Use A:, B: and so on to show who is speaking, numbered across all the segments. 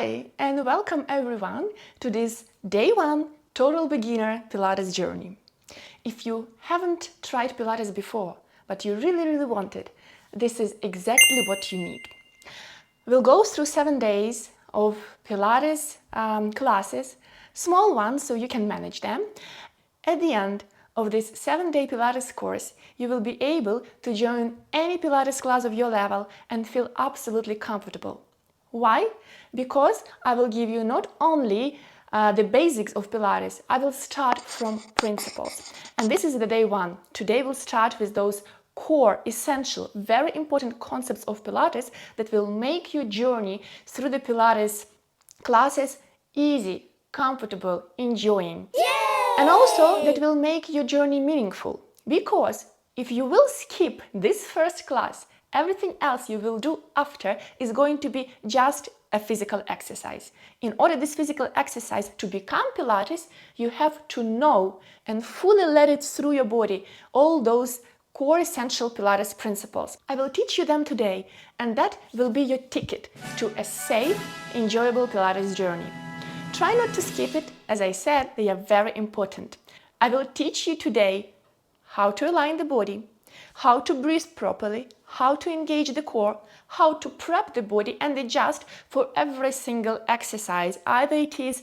A: Hi and welcome everyone to this day one total beginner Pilates journey. If you haven't tried Pilates before, but you really want it, this is exactly what you need. We'll go through 7 days of Pilates classes, small ones so you can manage them. At the end of this 7-day Pilates course, you will be able to join any Pilates class of your level and feel absolutely comfortable. Why? Because I will give you not only the basics of Pilates, I will start from principles. And this is the day one. Today we'll start with those core, essential, very important concepts of Pilates that will make your journey through the Pilates classes easy, comfortable, enjoying. Yay! And also that will make your journey meaningful. Because if you will skip this first class, everything else you will do after is going to be just a physical exercise. In order this physical exercise to become Pilates, you have to know and fully let it through your body, all those core essential Pilates principles. I will teach you them today, and that will be your ticket to a safe, enjoyable Pilates journey. Try not to skip it. As I said, they are very important. I will teach you today how to align the body, how to breathe properly, how to engage the core, how to prep the body and adjust for every single exercise, either it is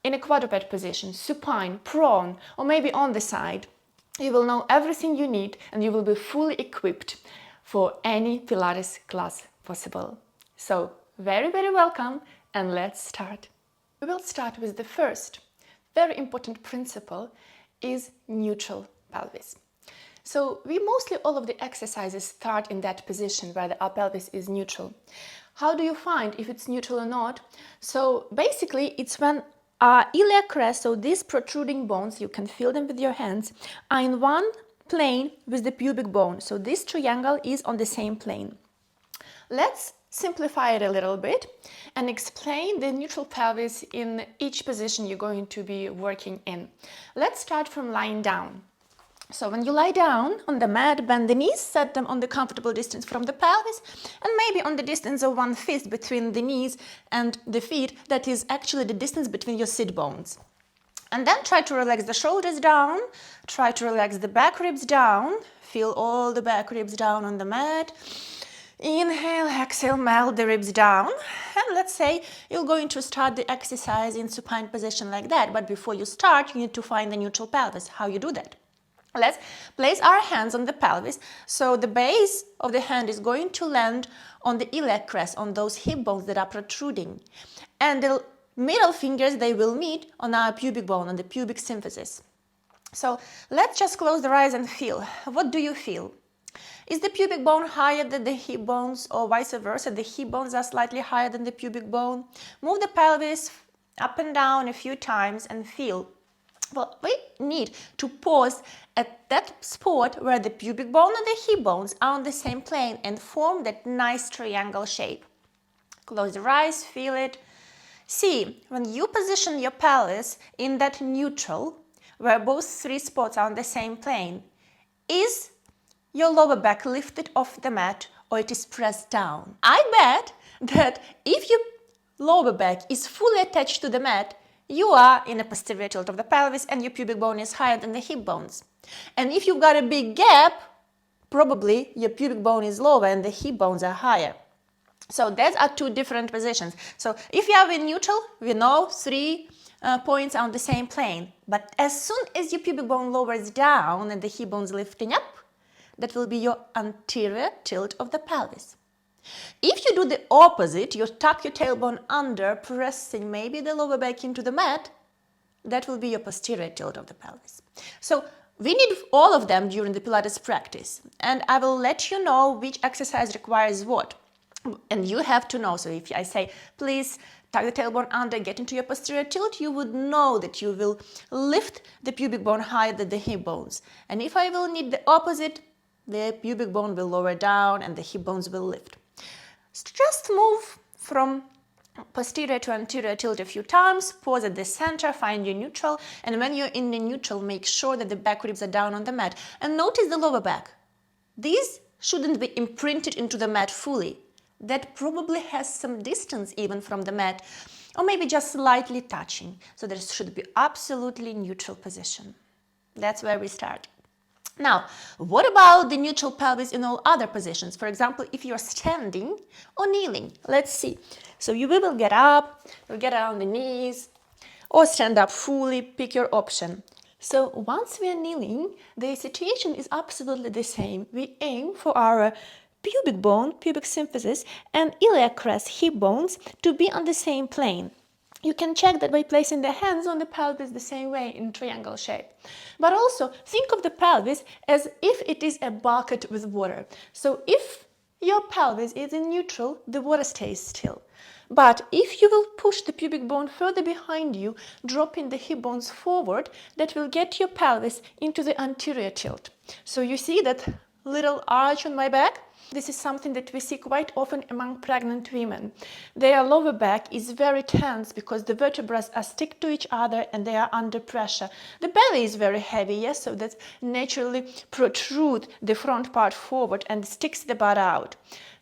A: in a quadruped position, supine, prone, or maybe on the side. You will know everything you need and you will be fully equipped for any Pilates class possible. So, very welcome, and let's start. We will start with the first very important principle is neutral pelvis. So we mostly all of the exercises start in that position where the upper pelvis is neutral. How do you find if it's neutral or not? So basically it's when iliac crest, so these protruding bones, you can feel them with your hands, are in one plane with the pubic bone. So this triangle is on the same plane. Let's simplify it a little bit and explain the neutral pelvis in each position you're going to be working in. Let's start from lying down. So when you lie down on the mat, bend the knees, set them on the comfortable distance from the pelvis, and maybe on the distance of 1 fifth between the knees and the feet, that is actually the distance between your sit bones. And then try to relax the shoulders down, try to relax the back ribs down, feel all the back ribs down on the mat. Inhale, exhale, melt the ribs down. And let's say you're going to start the exercise in supine position like that, but before you start, you need to find the neutral pelvis. How you do that? Let's place our hands on the pelvis, so the base of the hand is going to land on the iliac crest, on those hip bones that are protruding. And the middle fingers, they will meet on our pubic bone, on the pubic symphysis. So let's just close the eyes and feel. What do you feel? Is the pubic bone higher than the hip bones, or vice versa? The hip bones are slightly higher than the pubic bone. Move the pelvis up and down a few times and feel. Well, we need to pause at that spot where the pubic bone and the hip bones are on the same plane and form that nice triangle shape. Close your eyes, feel it. See, when you position your pelvis in that neutral, where both three spots are on the same plane, is your lower back lifted off the mat or it is pressed down? I bet that if your lower back is fully attached to the mat, you are in a posterior tilt of the pelvis and your pubic bone is higher than the hip bones. And if you've got a big gap, probably your pubic bone is lower and the hip bones are higher. So those are two different positions. So if you are in neutral, we know 3 points are on the same plane. But as soon as your pubic bone lowers down and the hip bones lifting up, that will be your anterior tilt of the pelvis. If you do the opposite, you tuck your tailbone under, pressing maybe the lower back into the mat, that will be your posterior tilt of the pelvis. So we need all of them during the Pilates practice, and I will let you know which exercise requires what. And you have to know, so if I say, please tuck the tailbone under, get into your posterior tilt, you would know that you will lift the pubic bone higher than the hip bones. And if I will need the opposite, the pubic bone will lower down and the hip bones will lift. Just move from posterior to anterior tilt a few times, pause at the center, find your neutral, and when you're in the neutral, make sure that the back ribs are down on the mat. And notice the lower back. These shouldn't be imprinted into the mat fully. That probably has some distance even from the mat.
B: or maybe just slightly touching. So there should be absolutely neutral position. That's where we start. Now, what about the neutral pelvis in all other positions? For example, if you're standing or kneeling, let's see. So you will get up, you'll get on the knees, or stand up fully, pick your option. So once we are kneeling, the situation is absolutely the same. We aim for our pubic bone, pubic symphysis, and iliac crest, hip bones to be on the same plane. You can check that by placing the hands on the pelvis the same way in triangle shape. But also think of the pelvis as if it is a bucket with water. So if your pelvis is in neutral, the water stays still. But if you will push the pubic bone further behind you, dropping the hip bones forward, that will get your pelvis into the anterior tilt. So you see that little arch on my back? This is something that we see quite often among pregnant women. Their lower back is very tense because the vertebrae are stick to each other and they are under pressure. The belly is very heavy, yes, so that naturally protrude the front part forward and sticks the butt out.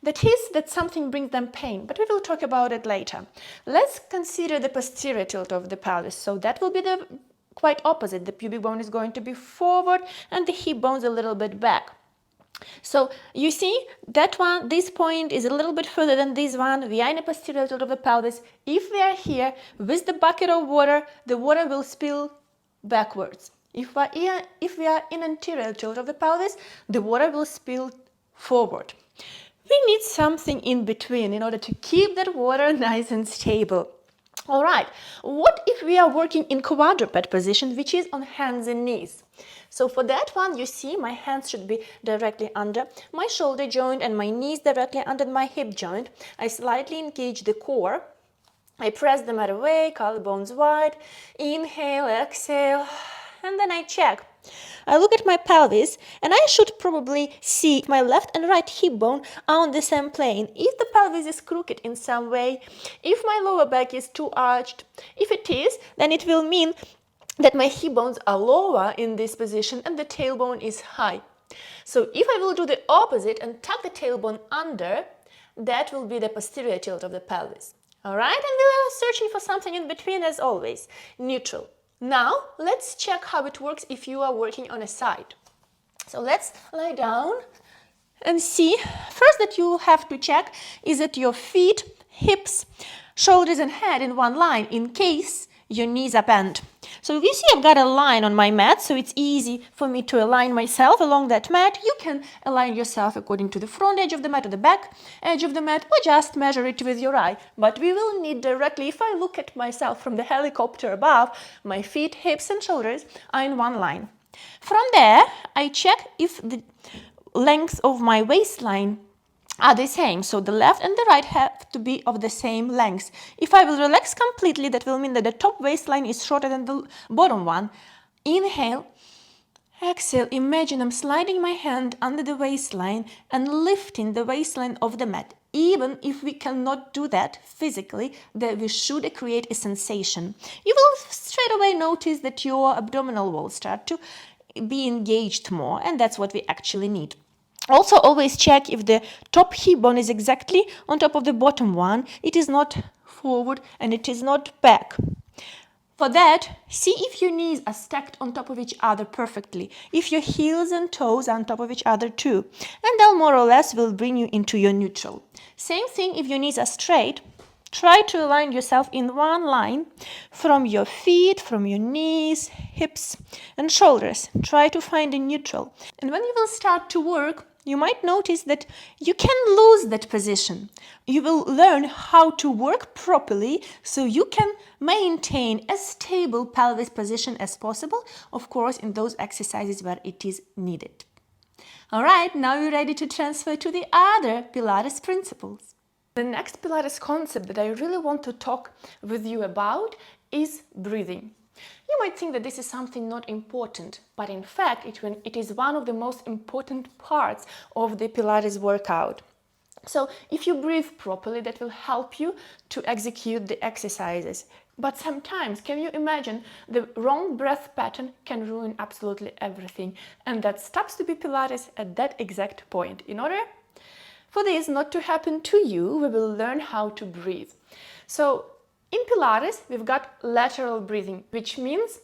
B: That is that something brings them pain, but we will talk about it later. Let's consider the posterior tilt of the pelvis. So that will be the quite opposite. The pubic bone is going to be forward and the hip bones a little bit back. So you see that one, this point is a little bit further than this one. We are in a posterior tilt of the pelvis. If we are here with the bucket of water, the water will spill backwards. If we are in anterior tilt of the pelvis, the water will spill forward. We need something in between in order to keep that water nice and stable. All right, what if we are working in quadruped position, which is on hands and knees? So for that one, you see my hands should be directly under my shoulder joint and my knees directly under my hip joint. I slightly engage the core. I press the mat away, collarbones wide. Inhale, exhale, and then I check. I look at my pelvis and I should probably see if my left and right hip bone are on the same plane. If the pelvis is crooked in some way, if my lower back is too arched, if it is, then it will mean that my hip bones are lower in this position and the tailbone is high. So if I will do the opposite and tuck the tailbone under, that will be the posterior tilt of the pelvis. All right, and we are searching for something in between as always, neutral. Now let's check how it works if you are working on a side. So let's lie down and see. First that you have to check is that your feet, hips, shoulders and head in one line in case your knees are bent. So you see I've got a line on my mat, so it's easy for me to align myself along that mat. You can align yourself according to the front edge of the mat or the back edge of the mat, or just measure it with your eye. But we will need directly, if I look at myself from the helicopter above, my feet, hips and shoulders are in one line. From there, I check if the length of my waistline are the same. So the left and the right have to be of the same length. If I will relax completely, that will mean that the top waistline is shorter than the bottom one. Inhale, exhale, imagine I'm sliding my hand under the waistline and lifting the waistline of the mat. Even if we cannot do that physically, that we should create a sensation. You will straight away notice that your abdominal walls start to be engaged more, and that's what we actually need. Also, always check if the top hip bone is exactly on top of the bottom one. It is not forward and it is not back. For that, see if your knees are stacked on top of each other perfectly, if your heels and toes are on top of each other too, and that more or less will bring you into your neutral. Same thing if your knees are straight. Try to align yourself in one line from your feet, from your knees, hips and shoulders. Try to find a neutral. And when you will start to work, you might notice that you can lose that position. You will learn how to work properly so you can maintain a stable pelvis position as possible, of course, in those exercises where it is needed. All right, now you're ready to transfer to the other Pilates principles. The next Pilates concept that I really want to talk with you about is breathing. You might think that this is something not important, but in fact it is one of the most important parts of the Pilates workout. So if you breathe properly, that will help you to execute the exercises. But sometimes, can you imagine, the wrong breath pattern can ruin absolutely everything, and that stops to be Pilates at that exact point. In order for this not to happen to you, we will learn how to breathe. So
A: In Pilates, we've got lateral breathing, which means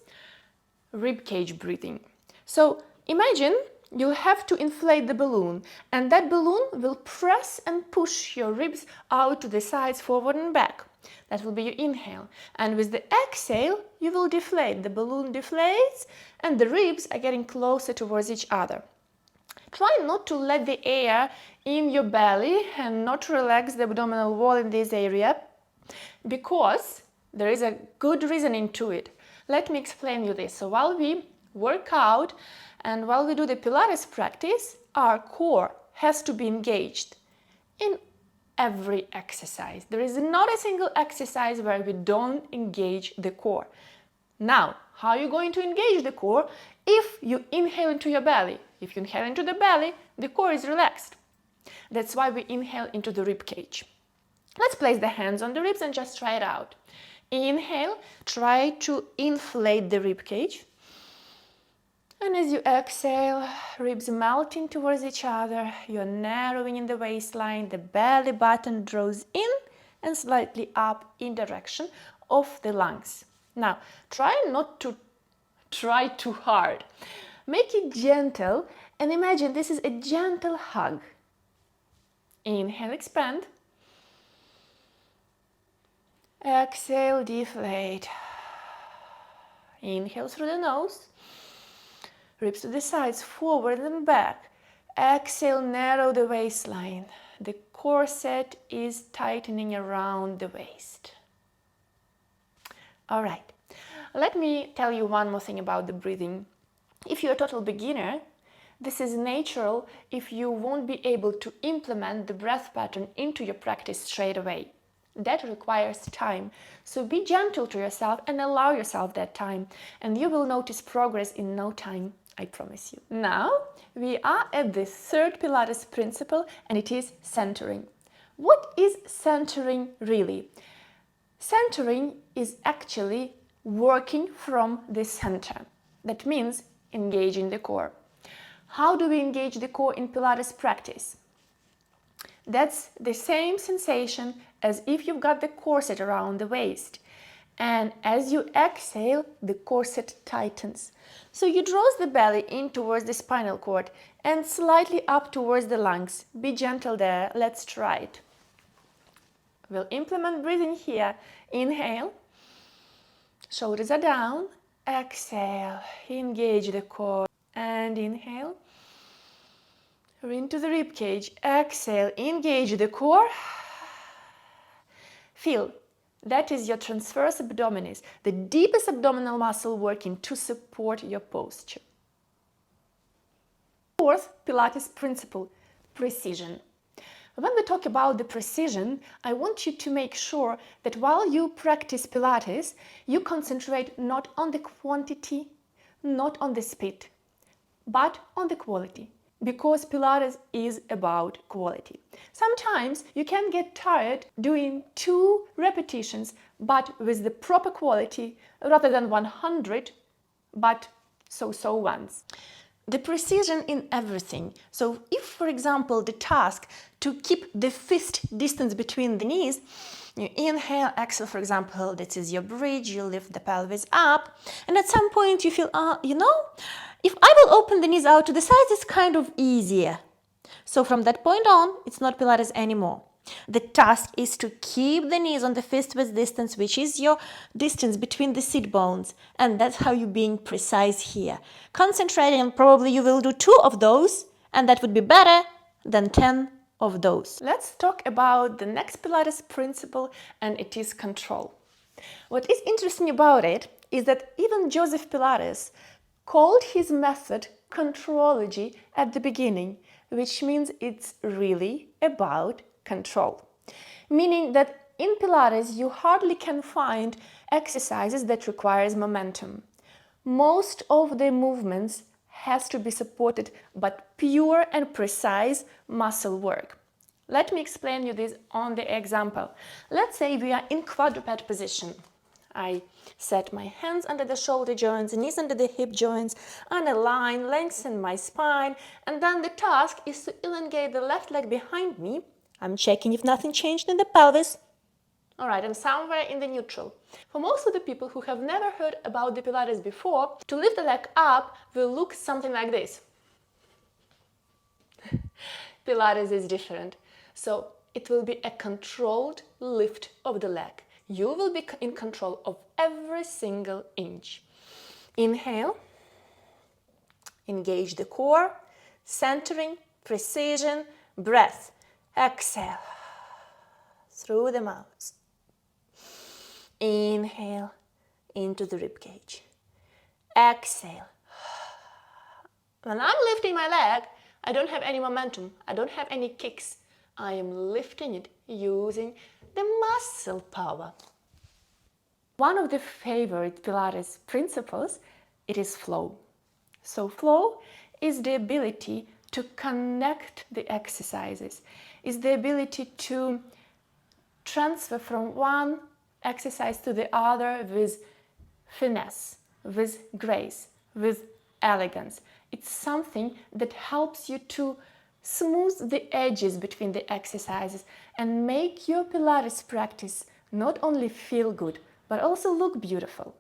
A: rib cage breathing. So imagine you'll have to inflate the balloon, and that balloon will press and push your ribs out to the sides, forward and back. That will be your inhale. And with the exhale, you will deflate. The balloon deflates and the ribs are getting closer towards each other. Try not to let the air in your belly and not relax the abdominal wall in this area, because there is a good reasoning to it. Let me explain you this. So while we work out and while we do the Pilates practice, our core has to be engaged in every exercise. There is not a single exercise where we don't engage the core. Now, how are you going to engage the core? If you inhale into your belly. If you inhale into the belly, the core is relaxed. That's why we inhale into the rib cage. Let's place the hands on the ribs and just try it out. Inhale, try to inflate the rib cage. And as you exhale, ribs melting towards each other, you're narrowing in the waistline, the belly button draws in and slightly up in direction of the lungs. Now, try not to try too hard. Make it gentle and imagine this is a gentle hug. Inhale, expand. Exhale, deflate. Inhale through the nose. Ribs to the sides, forward and back. Exhale, narrow the waistline. The corset is tightening around the waist. All right, let me tell you one more thing about the breathing. If you're a total beginner, this is natural if you won't be able to implement the breath pattern into your practice straight away. That requires time. So be gentle to yourself and allow yourself that time, and you will notice progress in no time, I promise you. Now, we are at the third Pilates principle, and it is centering. What is centering really? Centering is actually working from the center. That means engaging the core. How do we engage the core in Pilates practice? That's the same sensation as if you've got the corset around the waist. And as you exhale, the corset tightens. So you draw the belly in towards the spinal cord and slightly up towards the lungs. Be gentle there. Let's try it. We'll implement breathing here. Inhale. Shoulders are down. Exhale. Engage the core. And inhale. Into the rib cage. Exhale. Engage the core. Feel. That is your transverse abdominis, the deepest abdominal muscle working to support your posture. Fourth Pilates principle, precision. When we talk about the precision, I want you to make sure that while you practice Pilates, you concentrate not on the quantity, not on the speed, but on the quality. Because Pilates is about quality. Sometimes you can get tired doing 2 repetitions, but with the proper quality, rather than 100, but so ones. The precision in everything. So if, for example, the task to keep the fist distance between the knees, you inhale, exhale, for example, this is your bridge, you lift the pelvis up, and at some point you feel, if I will open the knees out to the sides, it's kind of easier. So from that point on, it's not Pilates anymore. The task is to keep the knees on the fist-width distance, which is your distance between the sit bones. And that's how you're being precise here. Concentrating, and probably you will do 2 of those, and that would be better than 10 of those. Let's talk about the next Pilates principle, and it is control. What is interesting about it is that even Joseph Pilates called his method contrology at the beginning, which means it's really about control. Meaning that in Pilates you hardly can find exercises that requires momentum. Most of the movements has to be supported by pure and precise muscle work. Let me explain you this on the example. Let's say we are in quadruped position. I set my hands under the shoulder joints, knees under the hip joints, unalign, lengthen my spine, and then the task is to elongate the left leg behind me. I'm checking if nothing changed in the pelvis. Alright, I'm somewhere in the neutral. For most of the people who have never heard about the Pilates before, to lift the leg up will look something like this. Pilates is different. So it will be a controlled lift of the leg. You will be in control of every single inch. Inhale, engage the core, centering, precision, breath. Exhale, through the mouth. Inhale, into the rib cage. Exhale. When I'm lifting my leg, I don't have any momentum, I don't have any kicks. I am lifting it using the muscle power. One of the favorite Pilates principles, it is flow. So flow is the ability to connect the exercises, is the ability to transfer from one exercise to the other with finesse, with grace, with elegance. It's something that helps you to smooth the edges between the exercises and make your Pilates practice not only feel good, but also look beautiful.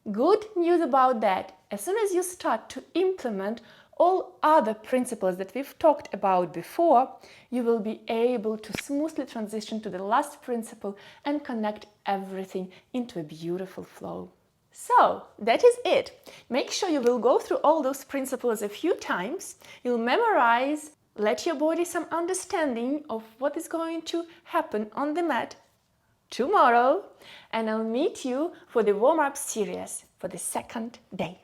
A: Good news about that, as soon as you start to implement all other principles that we've talked about before, you will be able to smoothly transition to the last principle and connect everything into a beautiful flow. So, that is it. Make sure you will go through all those principles a few times. You'll memorize, let your body some understanding of what is going to happen on the mat tomorrow, and I'll meet you for the warm-up series for the second day.